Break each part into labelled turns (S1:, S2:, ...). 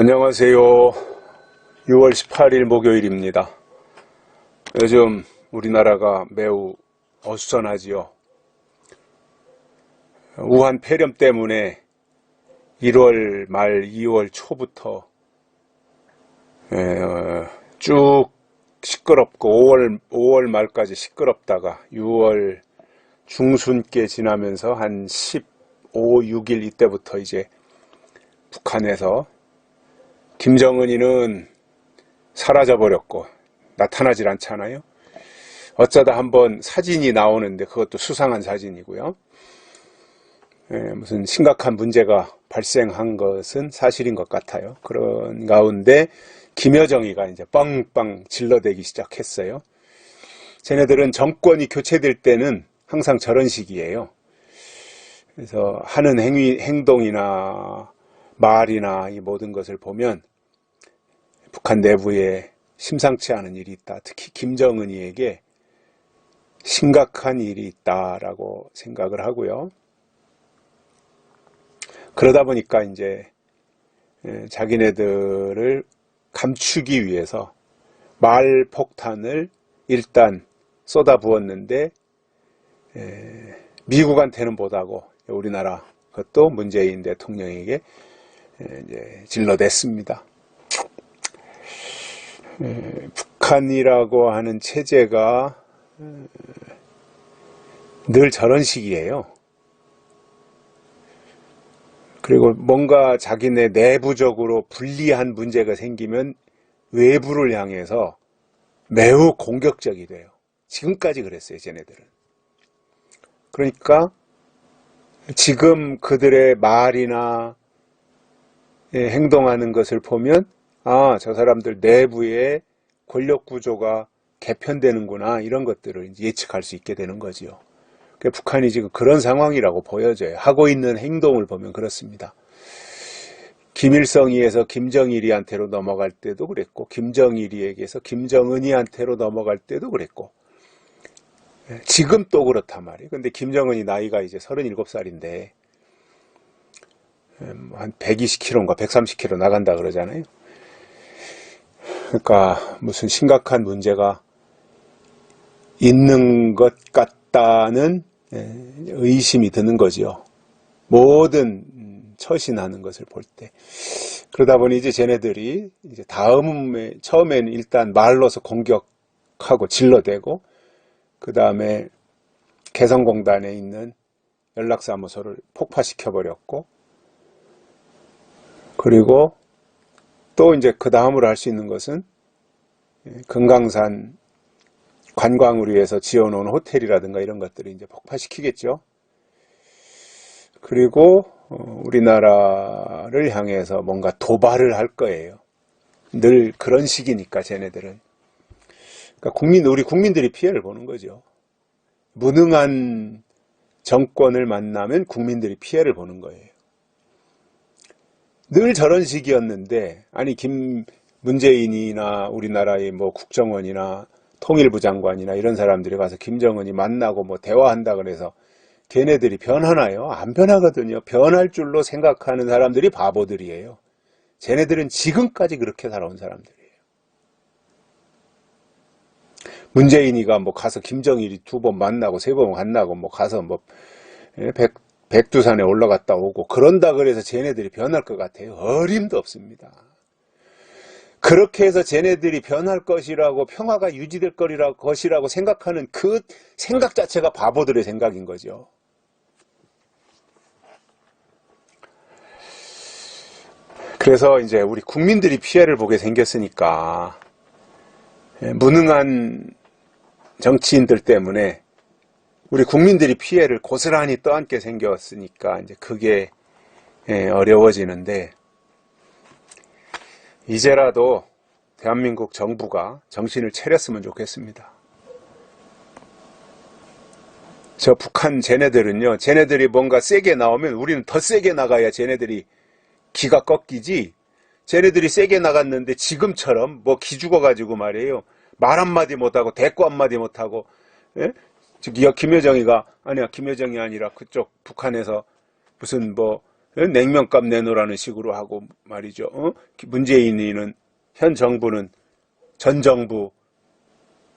S1: 안녕하세요. 6월 18일 목요일입니다. 요즘 우리나라가 매우 어수선하지요. 우한 폐렴 때문에 1월 말 2월 초부터 쭉 시끄럽고 5월 말까지 시끄럽다가 6월 중순께 지나면서 한 15, 6일 이때부터 이제 북한에서 김정은이는 사라져버렸고 나타나질 않잖아요. 어쩌다 한번 사진이 나오는데 그것도 수상한 사진이고요. 무슨 심각한 문제가 발생한 것은 사실인 것 같아요. 그런 가운데 김여정이가 이제 뻥뻥 질러대기 시작했어요. 쟤네들은 정권이 교체될 때는 항상 저런 식이에요. 그래서 하는 행동이나 말이나 이 모든 것을 보면 북한 내부에 심상치 않은 일이 있다. 특히 김정은이에게 심각한 일이 있다라고 생각을 하고요. 그러다 보니까 이제 자기네들을 감추기 위해서 말폭탄을 일단 쏟아부었는데 미국한테는 못하고 우리나라 그것도 문재인 대통령에게 이제 질러댔습니다. 북한이라고 하는 체제가 늘 저런 식이에요. 그리고 뭔가 자기네 내부적으로 불리한 문제가 생기면 외부를 향해서 매우 공격적이 돼요. 지금까지 그랬어요, 쟤네들은. 그러니까 지금 그들의 말이나 행동하는 것을 보면 저 사람들 내부의 권력 구조가 개편되는구나 이런 것들을 예측할 수 있게 되는 거지요. 그러니까 북한이 지금 그런 상황이라고 보여져요. 하고 있는 행동을 보면 그렇습니다. 김일성이에서 김정일이한테로 넘어갈 때도 그랬고 김정일이에게서 김정은이한테로 넘어갈 때도 그랬고 지금 또 그렇단 말이에요. 근데 김정은이 나이가 이제 37살인데 한 120kg인가 130kg 나간다 그러잖아요. 그러니까 무슨 심각한 문제가 있는 것 같다는 의심이 드는 거지요. 모든 처신하는 것을 볼 때. 그러다 보니 이제 쟤네들이 이제 처음에는 일단 말로서 공격하고 질러대고 그 다음에 개성공단에 있는 연락사무소를 폭파시켜버렸고 그리고 또 이제 그 다음으로 할 수 있는 것은 금강산 관광을 위해서 지어놓은 호텔이라든가 이런 것들을 이제 폭파시키겠죠. 그리고 우리나라를 향해서 뭔가 도발을 할 거예요. 늘 그런 식이니까 쟤네들은. 그러니까 우리 국민들이 피해를 보는 거죠. 무능한 정권을 만나면 국민들이 피해를 보는 거예요. 늘 저런 식이었는데 아니 문재인이나 우리나라의 뭐 국정원이나 통일부 장관이나 이런 사람들이 가서 김정은이 만나고 뭐 대화한다 그래서 걔네들이 변하나요? 안 변하거든요. 변할 줄로 생각하는 사람들이 바보들이에요. 쟤네들은 지금까지 그렇게 살아온 사람들이에요. 문재인이가 뭐 가서 김정일이 2번 만나고 3번 만나고 뭐 가서 뭐 백두산에 올라갔다 오고 그런다 그래서 쟤네들이 변할 것 같아요. 어림도 없습니다. 그렇게 해서 쟤네들이 변할 것이라고 평화가 유지될 것이라고 생각하는 그 생각 자체가 바보들의 생각인 거죠. 그래서 이제 우리 국민들이 피해를 보게 생겼으니까 무능한 정치인들 때문에 우리 국민들이 피해를 고스란히 떠안게 생겼으니까 이제 그게 어려워지는데 이제라도 대한민국 정부가 정신을 차렸으면 좋겠습니다. 저 북한 쟤네들은요, 쟤네들이 뭔가 세게 나오면 우리는 더 세게 나가야 쟤네들이 기가 꺾이지. 쟤네들이 세게 나갔는데 지금처럼 뭐 기죽어가지고 말이에요. 말 한마디 못하고 대꾸 한마디 못하고 즉 김여정이가 아니야 김여정이 아니라 그쪽 북한에서 무슨 뭐 냉면값 내놓으라는 식으로 하고 말이죠. 문재인이는, 현 정부는 전 정부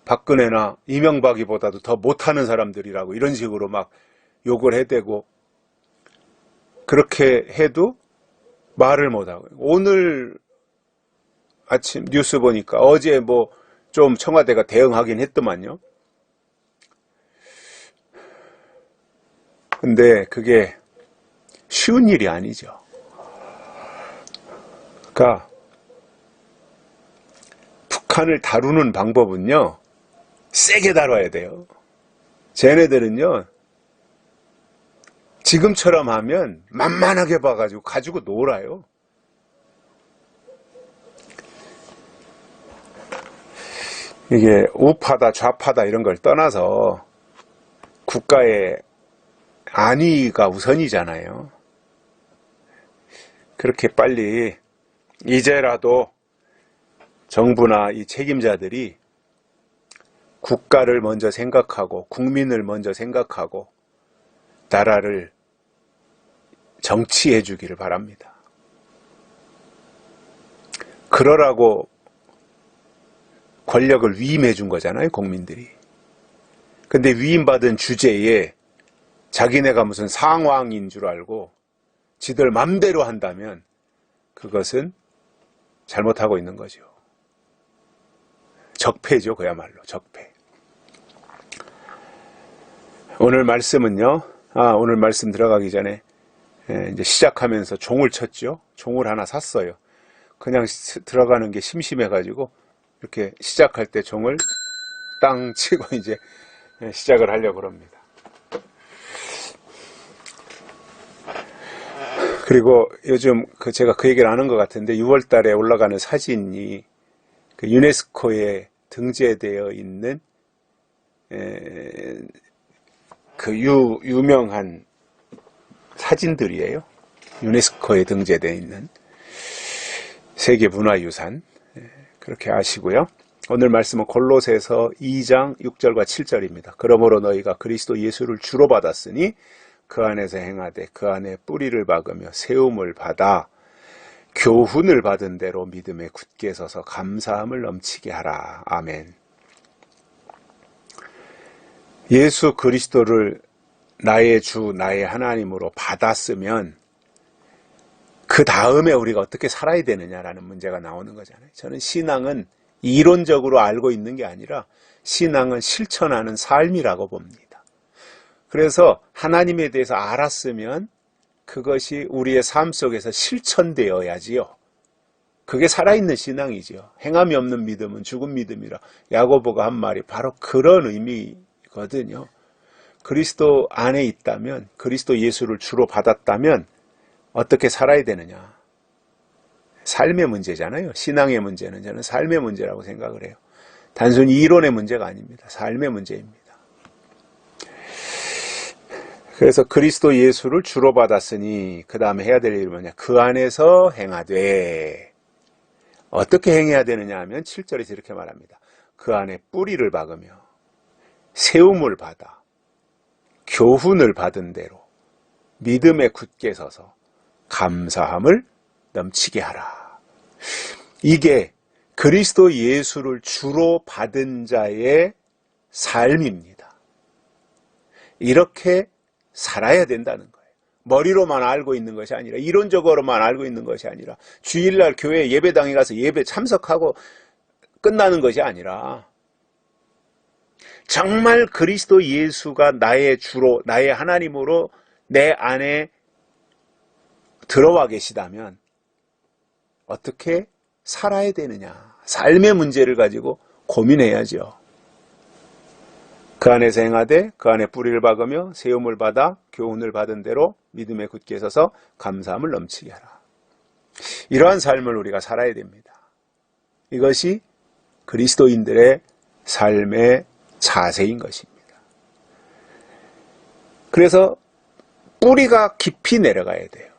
S1: 박근혜나 이명박이보다도 더 못하는 사람들이라고 이런 식으로 막 욕을 해대고, 그렇게 해도 말을 못하고, 오늘 아침 뉴스 보니까 어제 뭐 좀 청와대가 대응하긴 했더만요. 근데 그게 쉬운 일이 아니죠. 그러니까 북한을 다루는 방법은요, 세게 다뤄야 돼요. 쟤네들은요, 지금처럼 하면 만만하게 봐가지고 가지고 놀아요. 이게 우파다 좌파다 이런 걸 떠나서 국가의 안위가 우선이잖아요. 그렇게 빨리 이제라도 정부나 이 책임자들이 국가를 먼저 생각하고 국민을 먼저 생각하고 나라를 정치해 주기를 바랍니다. 그러라고 권력을 위임해 준 거잖아요, 국민들이. 근데 위임받은 주제에 자기네가 무슨 상왕인 줄 알고 지들 맘대로 한다면 그것은 잘못하고 있는 거죠. 적폐죠, 그야말로 적폐. 오늘 말씀은요, 오늘 말씀 들어가기 전에 이제 시작하면서 종을 쳤죠. 종을 하나 샀어요. 그냥 들어가는 게 심심해가지고 이렇게 시작할 때 종을 땅 치고 이제 시작을 하려고 합니다. 그리고 요즘 제가 그 얘기를 아는 것 같은데 6월 달에 올라가는 사진이 그 유네스코에 등재되어 있는 그 유명한 사진들이에요. 유네스코에 등재되어 있는 세계문화유산. 그렇게 아시고요. 오늘 말씀은 골로새서 2장 6절과 7절입니다. 그러므로 너희가 그리스도 예수를 주로 받았으니 그 안에서 행하되 그 안에 뿌리를 박으며 세움을 받아 교훈을 받은 대로 믿음에 굳게 서서 감사함을 넘치게 하라. 아멘. 예수 그리스도를 나의 주, 나의 하나님으로 받았으면 그 다음에 우리가 어떻게 살아야 되느냐라는 문제가 나오는 거잖아요. 저는 신앙은 이론적으로 알고 있는 게 아니라 신앙은 실천하는 삶이라고 봅니다. 그래서 하나님에 대해서 알았으면 그것이 우리의 삶 속에서 실천되어야지요. 그게 살아있는 신앙이지요. 행함이 없는 믿음은 죽은 믿음이라 야고보가 한 말이 바로 그런 의미거든요. 그리스도 안에 있다면, 그리스도 예수를 주로 받았다면 어떻게 살아야 되느냐. 삶의 문제잖아요. 신앙의 문제는 저는 삶의 문제라고 생각을 해요. 단순히 이론의 문제가 아닙니다. 삶의 문제입니다. 그래서 그리스도 예수를 주로 받았으니 그 다음에 해야 될 일이 뭐냐. 그 안에서 행하되. 어떻게 행해야 되느냐 하면 7절에서 이렇게 말합니다. 그 안에 뿌리를 박으며 세움을 받아 교훈을 받은 대로 믿음에 굳게 서서 감사함을 넘치게 하라. 이게 그리스도 예수를 주로 받은 자의 삶입니다. 이렇게 살아야 된다는 거예요. 머리로만 알고 있는 것이 아니라, 이론적으로만 알고 있는 것이 아니라, 주일날 교회 예배당에 가서 예배 참석하고 끝나는 것이 아니라 정말 그리스도 예수가 나의 주로, 나의 하나님으로 내 안에 들어와 계시다면 어떻게 살아야 되느냐. 삶의 문제를 가지고 고민해야죠. 그 안에서 행하되 그 안에 뿌리를 박으며 세움을 받아 교훈을 받은 대로 믿음에 굳게 서서 감사함을 넘치게 하라. 이러한 삶을 우리가 살아야 됩니다. 이것이 그리스도인들의 삶의 자세인 것입니다. 그래서 뿌리가 깊이 내려가야 돼요.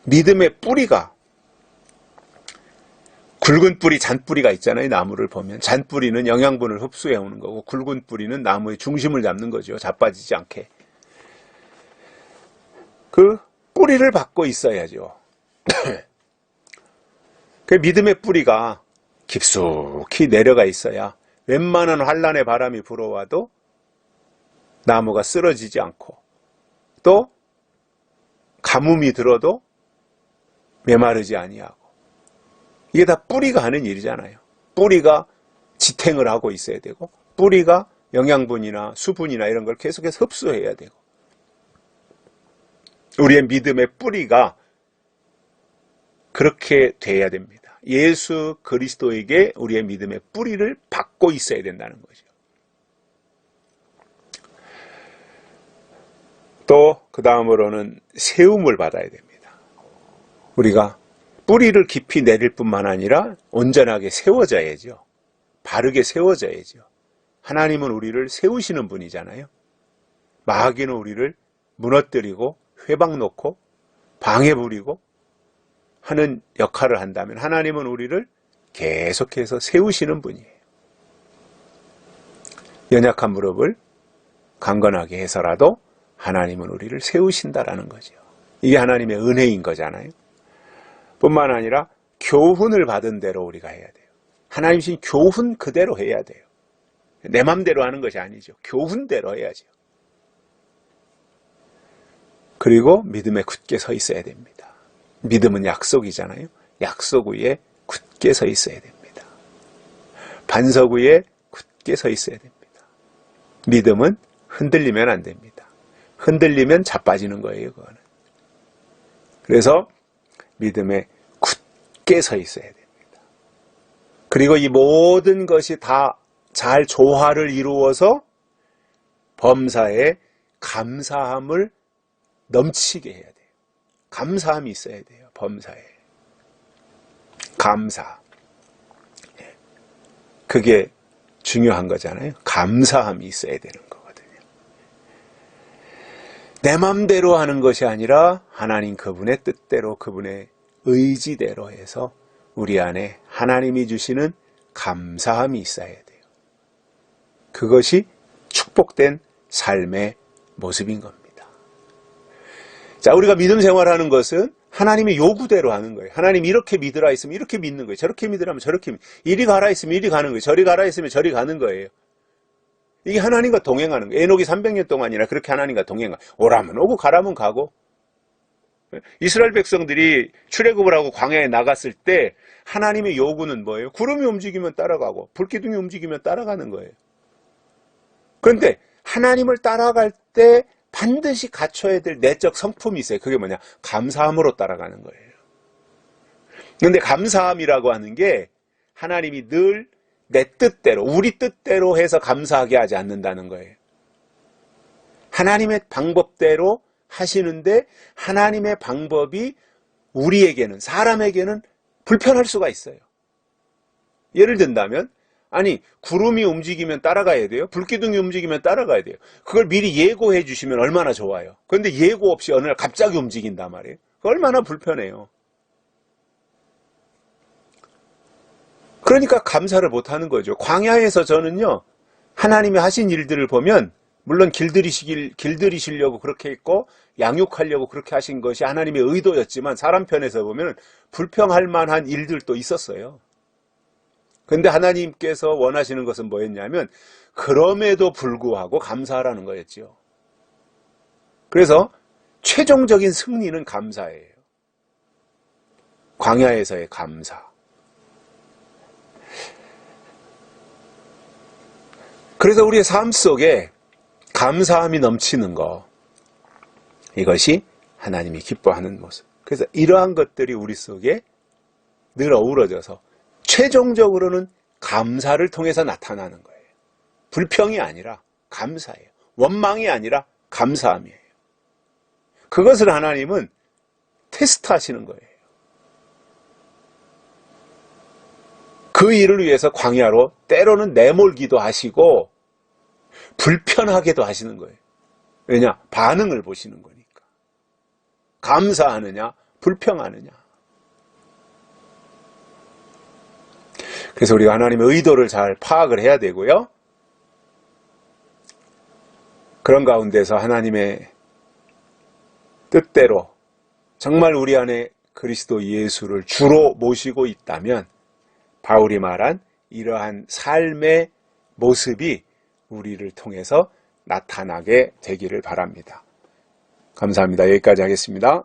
S1: 믿음의 뿌리가, 굵은 뿌리, 잔뿌리가 있잖아요. 나무를 보면 잔뿌리는 영양분을 흡수해 오는 거고 굵은 뿌리는 나무의 중심을 잡는 거죠. 자빠지지 않게. 그 뿌리를 받고 있어야죠. 그 믿음의 뿌리가 깊숙이 내려가 있어야 웬만한 환란의 바람이 불어와도 나무가 쓰러지지 않고, 또 가뭄이 들어도 메마르지 아니하고. 이게 다 뿌리가 하는 일이잖아요. 뿌리가 지탱을 하고 있어야 되고, 뿌리가 영양분이나 수분이나 이런 걸 계속해서 흡수해야 되고, 우리의 믿음의 뿌리가 그렇게 돼야 됩니다. 예수 그리스도에게 우리의 믿음의 뿌리를 받고 있어야 된다는 거죠. 또 그 다음으로는 세움을 받아야 됩니다. 우리가 뿌리를 깊이 내릴 뿐만 아니라 온전하게 세워져야죠. 바르게 세워져야죠. 하나님은 우리를 세우시는 분이잖아요. 마귀는 우리를 무너뜨리고 회방 놓고 방해 부리고 하는 역할을 한다면, 하나님은 우리를 계속해서 세우시는 분이에요. 연약한 무릎을 강건하게 해서라도 하나님은 우리를 세우신다라는 거죠. 이게 하나님의 은혜인 거잖아요. 뿐만 아니라 교훈을 받은 대로 우리가 해야 돼요. 하나님 주신 교훈 그대로 해야 돼요. 내 맘대로 하는 것이 아니죠. 교훈대로 해야죠. 그리고 믿음에 굳게 서 있어야 됩니다. 믿음은 약속이잖아요. 약속 위에 굳게 서 있어야 됩니다. 반석 위에 굳게 서 있어야 됩니다. 믿음은 흔들리면 안 됩니다. 흔들리면 자빠지는 거예요, 그거는. 그래서 믿음에 굳게 서 있어야 됩니다. 그리고 이 모든 것이 다 잘 조화를 이루어서 범사에 감사함을 넘치게 해야 돼요. 감사함이 있어야 돼요, 범사에. 감사. 그게 중요한 거잖아요. 감사함이 있어야 되는 거거든요. 내 맘대로 하는 것이 아니라 하나님 그분의 뜻대로, 그분의 의지대로 해서 우리 안에 하나님이 주시는 감사함이 있어야 돼요. 그것이 축복된 삶의 모습인 겁니다. 자, 우리가 믿음 생활하는 것은 하나님의 요구대로 하는 거예요. 하나님 이렇게 믿으라 했으면 이렇게 믿는 거예요. 저렇게 믿으라면 저렇게 이리 가라 했으면 이리 가는 거예요. 저리 가라 했으면 저리 가는 거예요. 이게 하나님과 동행하는 거예요. 에녹이 300년 동안이나 그렇게 하나님과 동행하고, 오라면 오고 가라면 가고. 이스라엘 백성들이 출애굽을 하고 광야에 나갔을 때 하나님의 요구는 뭐예요? 구름이 움직이면 따라가고 불기둥이 움직이면 따라가는 거예요. 그런데 하나님을 따라갈 때 반드시 갖춰야 될 내적 성품이 있어요. 그게 뭐냐? 감사함으로 따라가는 거예요. 그런데 감사함이라고 하는 게 하나님이 늘 내 뜻대로, 우리 뜻대로 해서 감사하게 하지 않는다는 거예요. 하나님의 방법대로 하시는데 하나님의 방법이 우리에게는, 사람에게는 불편할 수가 있어요. 예를 든다면, 아니, 구름이 움직이면 따라가야 돼요? 불기둥이 움직이면 따라가야 돼요. 그걸 미리 예고해 주시면 얼마나 좋아요. 그런데 예고 없이 어느 날 갑자기 움직인단 말이에요. 얼마나 불편해요. 그러니까 감사를 못하는 거죠. 광야에서 저는요, 하나님이 하신 일들을 보면, 물론 길들이시려고 그렇게 했고 양육하려고 그렇게 하신 것이 하나님의 의도였지만, 사람 편에서 보면 불평할 만한 일들도 있었어요. 그런데 하나님께서 원하시는 것은 뭐였냐면 그럼에도 불구하고 감사하라는 거였죠. 그래서 최종적인 승리는 감사예요. 광야에서의 감사. 그래서 우리의 삶 속에 감사함이 넘치는 것, 이것이 하나님이 기뻐하는 모습. 그래서 이러한 것들이 우리 속에 늘 어우러져서 최종적으로는 감사를 통해서 나타나는 거예요. 불평이 아니라 감사예요. 원망이 아니라 감사함이에요. 그것을 하나님은 테스트하시는 거예요. 그 일을 위해서 광야로 때로는 내몰기도 하시고 불편하게도 하시는 거예요. 왜냐? 반응을 보시는 거니까. 감사하느냐, 불평하느냐. 그래서 우리가 하나님의 의도를 잘 파악을 해야 되고요. 그런 가운데서 하나님의 뜻대로 정말 우리 안에 그리스도 예수를 주로 모시고 있다면 바울이 말한 이러한 삶의 모습이 우리를 통해서 나타나게 되기를 바랍니다. 감사합니다. 여기까지 하겠습니다.